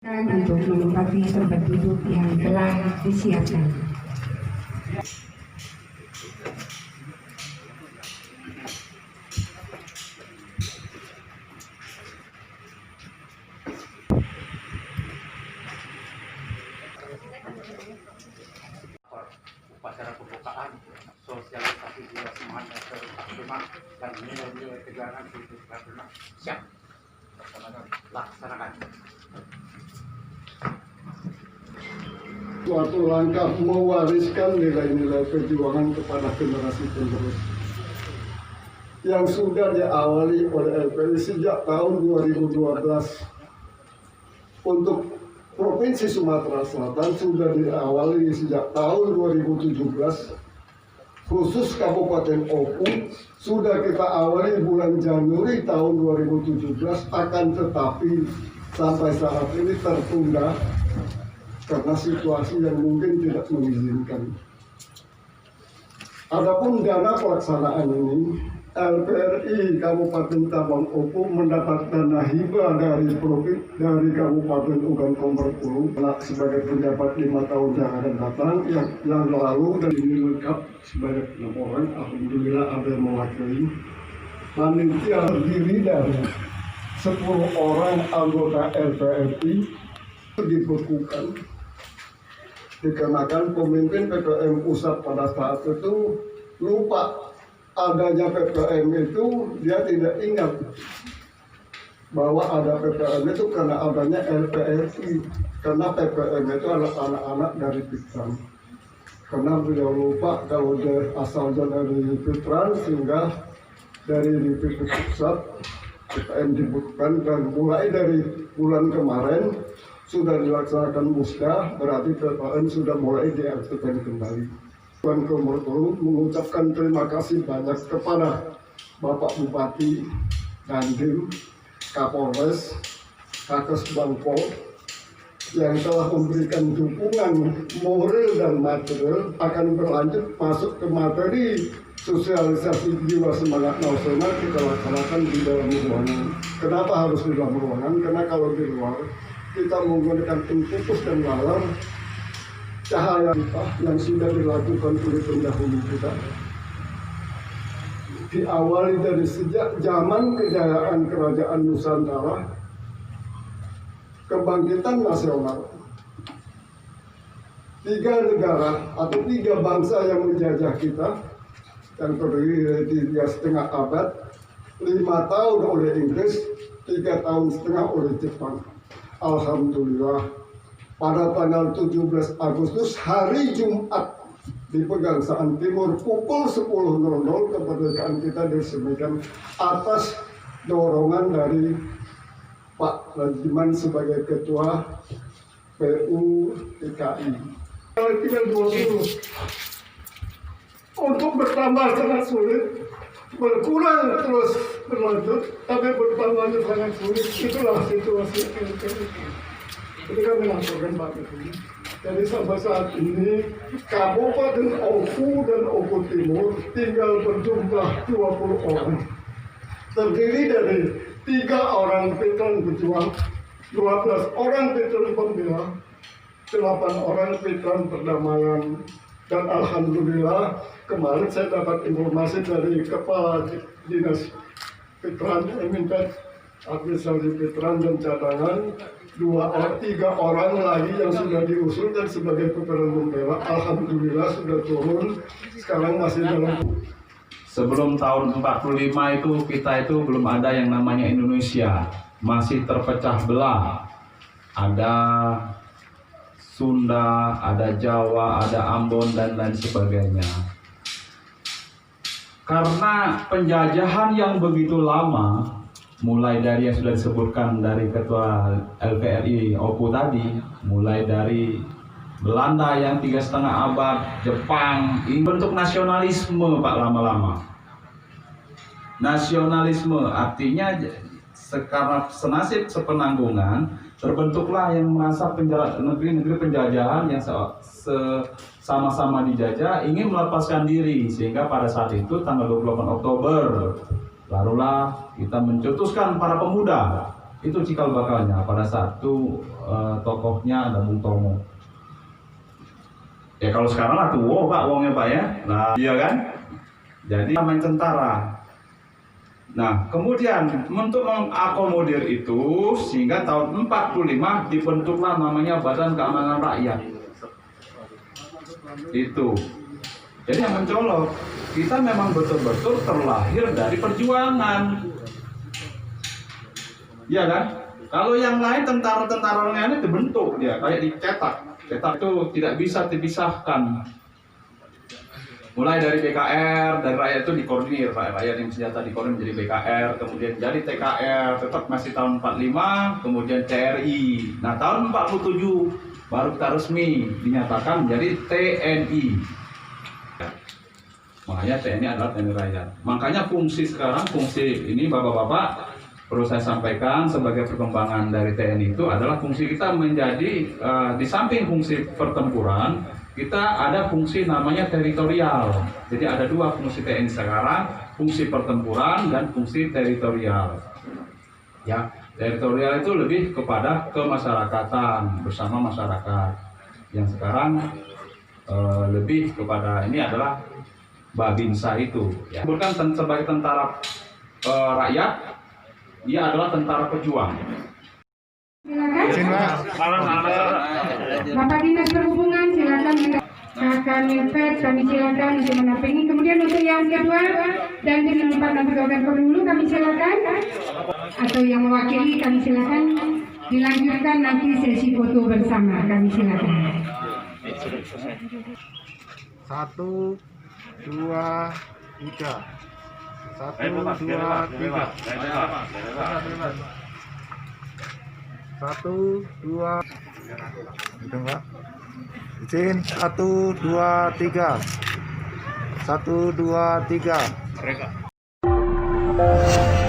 Dan untuk menempati tempat duduk yang telah disiapkan. Upacara pembukaan, sosialisasi jiwa semangat terutama dan nilai-nilai kegiatan hidup Natuna siap laksanakan. Suatu langkah mewariskan nilai-nilai perjuangan kepada generasi penerus yang sudah diawali oleh LPI sejak tahun 2012 untuk Provinsi Sumatera Selatan sudah diawali sejak tahun 2017, khusus Kabupaten Oku sudah kita awali bulan Januari tahun 2017, akan tetapi sampai saat ini tertunda karena situasi yang mungkin tidak mengizinkan. Adapun dana pelaksanaan ini, LPRI Kabupaten Tabang Oku mendapat dana hibah dari Kabupaten Ugan Komber-Ulu sebagai penjabat 5 tahun yang akan datang yang lalu, dan ini lengkap sebanyak 6 orang. Alhamdulillah ada yang mewakili. Panitia terdiri dari 10 orang anggota LPRI dibekukan dikarenakan pemimpin PPM pusat pada saat itu lupa adanya PPM itu. Dia tidak ingat bahwa ada PPM itu karena adanya LPRI, karena PPM itu adalah anak-anak dari Pitran. Karena beliau lupa kalau dia asalnya dari Pitran, sehingga dari DPP pusat PPM dibutuhkan, dan mulai dari bulan kemarin sudah dilaksanakan musda, berarti PPM sudah mulai diaktifkan kembali. Tuan Komor-Ulu mengucapkan terima kasih banyak kepada Bapak Bupati, Dandim, Kapolres, Kakes Bangpol yang telah memberikan dukungan moral dan material. Akan berlanjut masuk ke materi sosialisasi jiwa semangat nasional kita laksanakan di dalam ruangan. Kenapa harus di dalam ruangan? Karena kalau di luar kita menggunakan infus dan lalar cahaya kita yang sudah dilakukan oleh pendahulu kita, diawali dari sejak zaman kejayaan Kerajaan Nusantara, kebangkitan nasional. 3 negara atau 3 bangsa yang menjajah kita, yang terdiri dari 3,5 abad, 5 tahun oleh Inggris, 3,5 tahun oleh Jepang. Alhamdulillah, pada tanggal 17 Agustus hari Jumat di Pegangsaan Timur pukul 10.00 kemerdekaan kita diresmikan atas dorongan dari Pak Rajiman sebagai Ketua PU-DKI. Tinggal 20 untuk bertambah sangat sulit, berkurang terus berlanjut, tapi bertambahnya sangat sulit. Itulah situasi LPRI. Ketika melaporkan Pak Ketua. Jadi sampai saat ini Kabupaten Oku dan Oku Timur tinggal berjumlah 20 orang. Terdiri dari 3 orang veteran pejuang, 12 orang veteran pembela, 8 orang veteran perdamaian. Dan alhamdulillah kemarin saya dapat informasi dari Kepala Dinas Veteran Eminted Administrasi Veteran dan Cadangan, 3 orang lagi yang sudah diusulkan sebagai veteran pembela, alhamdulillah sudah turun. Sekarang masih dalam. Sebelum tahun 45 itu kita itu belum ada yang namanya Indonesia, masih terpecah belah. Ada Sunda, ada Jawa, ada Ambon dan lain sebagainya. Karena penjajahan yang begitu lama, mulai dari yang sudah disebutkan dari Ketua LPRI Oku tadi, mulai dari Belanda yang 3,5 abad, Jepang, ini bentuk nasionalisme Pak lama-lama. Nasionalisme artinya sekarang senasib sepenanggungan, terbentuklah yang merasa negeri-negeri penjajahan yang sama-sama dijajah ingin melepaskan diri, sehingga pada saat itu tanggal 28 Oktober barulah kita mencetuskan para pemuda Itu cikal bakalnya pada saat itu tokohnya ada Bung Tomo. Ya kalau sekarang lah tua Pak wongnya Pak ya. Nah iya kan. Jadi main tentara. Nah kemudian untuk mengakomodir itu sehingga tahun 45 dibentuklah namanya Badan Keamanan Rakyat. Itu. Jadi yang mencolok kita memang betul-betul terlahir dari perjuangan. Iya kan? Kalau yang lain tentara-tentara yang lain dibentuk dia kayak dicetak. Cetak itu tidak bisa dipisahkan. Mulai dari BKR, dari rakyat itu dikoordinir, rakyat yang senjata dikoordinir menjadi BKR, kemudian jadi TKR, tetap masih tahun 45, kemudian TRI. Nah tahun 47 baru kita resmi dinyatakan menjadi TNI. Makanya TNI adalah TNI Rakyat. Makanya fungsi sekarang, fungsi ini bapak-bapak perlu saya sampaikan sebagai perkembangan dari TNI itu adalah fungsi kita menjadi di samping fungsi pertempuran kita ada fungsi namanya teritorial. Jadi ada dua fungsi TNI sekarang, fungsi pertempuran dan fungsi teritorial. Ya, teritorial itu lebih kepada kemasyarakatan bersama masyarakat. Yang sekarang lebih kepada ini adalah Babinsa itu. Ya. Bukan sebagai tentara rakyat. Dia adalah tentara pejuang. Silakan. Bapak Dinas Perhubungan silakan. Kami silakan untuk menampingi. Kemudian untuk yang kedua dan dengan Pak Nabi dulu kami silakan. Atau yang mewakili kami silakan. Dilanjutkan nanti sesi foto bersama kami silakan. 1, 2, 3. 1, 2, 3. 1, 2. Gitu enggak? Izin 1, 2, 3. 1, 2, 3.